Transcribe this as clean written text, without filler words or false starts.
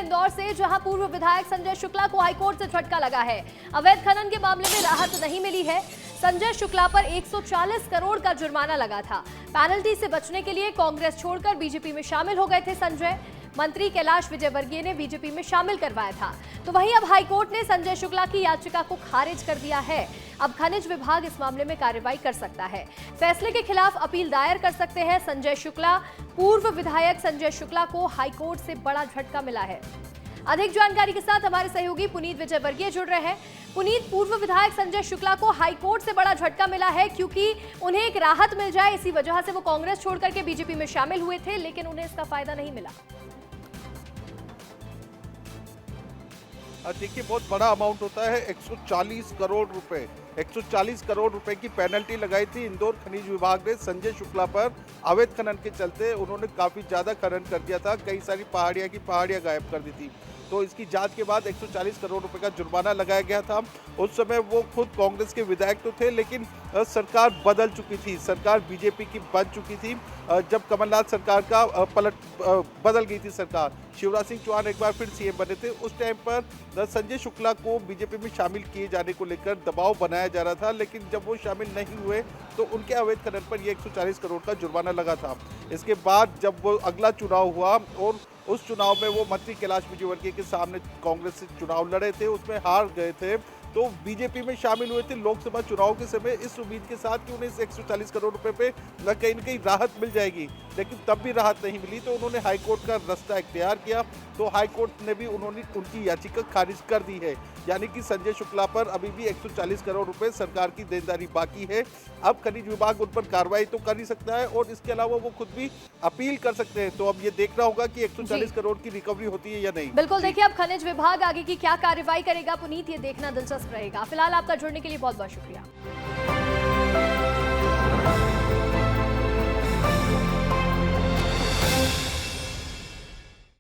इंदौर से, जहां पूर्व विधायक संजय शुक्ला को हाईकोर्ट से झटका लगा है। अवैध खनन के मामले में राहत नहीं मिली है। संजय शुक्ला पर 140 करोड़ का जुर्माना लगा था। पेनल्टी से बचने के लिए कांग्रेस छोड़कर बीजेपी में शामिल हो गए थे संजय। मंत्री कैलाश विजयवर्गीय ने बीजेपी में शामिल करवाया था। तो वहीं अब हाईकोर्ट ने संजय शुक्ला की याचिका को खारिज कर दिया है। अब खनिज विभाग इस मामले में कार्रवाई कर सकता है। फैसले के खिलाफ अपील दायर कर सकते हैं संजय शुक्ला। पूर्व विधायक संजय शुक्ला को हाईकोर्ट से बड़ा झटका मिला है। अधिक जानकारी के साथ हमारे सहयोगी पुनीत विजयवर्गीय जुड़ रहे हैं। पुनीत, पूर्व विधायक संजय शुक्ला को हाईकोर्ट से बड़ा झटका मिला है क्योंकि उन्हें एक राहत मिल जाए, इसी वजह से वो कांग्रेस छोड़कर के बीजेपी में शामिल हुए थे, लेकिन उन्हें इसका फायदा नहीं मिला। देखिए, बहुत बड़ा अमाउंट होता है 140 करोड़ रुपए। 140 करोड़ रुपए की पेनल्टी लगाई थी इंदौर खनिज विभाग ने संजय शुक्ला पर। अवैध खनन के चलते उन्होंने काफ़ी ज़्यादा खनन कर दिया था, कई सारी पहाड़ियाँ गायब कर दी थी। तो इसकी जांच के बाद 140 करोड़ रुपए का जुर्माना लगाया गया था। उस समय वो खुद कांग्रेस के विधायक तो थे, लेकिन सरकार बदल चुकी थी, सरकार बीजेपी की बन चुकी थी। जब कमलनाथ सरकार का बदल गई थी सरकार, शिवराज सिंह चौहान एक बार फिर सीएम बने थे। उस टाइम पर संजय शुक्ला को बीजेपी में शामिल किए जाने को लेकर दबाव बनाया जा रहा था, लेकिन जब वो शामिल नहीं हुए तो उनके अवैध खनन पर ये 140 करोड़ का जुर्माना लगा था। इसके बाद जब वो अगला चुनाव हुआ और उस चुनाव में वो मंत्री कैलाश विजयवर्गीय के सामने कांग्रेस से चुनाव लड़े थे, उसमें हार गए थे, तो बीजेपी में शामिल हुए थे लोकसभा चुनाव के समय इस उम्मीद के साथ कि उन्हें इस 140 करोड़ रुपए पे न कहीं राहत मिल जाएगी, लेकिन तब भी राहत नहीं मिली। तो उन्होंने हाईकोर्ट का रास्ता इख्तियार किया। तो हाईकोर्ट ने भी उनकी याचिका खारिज कर दी है, यानी कि संजय शुक्ला पर अभी भी 140 करोड़ रुपए सरकार की देनदारी बाकी है। अब खनिज विभाग उन पर कार्रवाई तो कर ही सकता है और इसके अलावा वो खुद भी अपील कर सकते हैं। तो अब ये देखना होगा कि 140 करोड़ की रिकवरी होती है या नहीं। बिल्कुल, देखिए अब खनिज विभाग आगे की क्या कार्रवाई करेगा पुनीत, ये देखना दिलचस्प रहेगा। फिलहाल आपका जुड़ने के लिए बहुत बहुत शुक्रिया।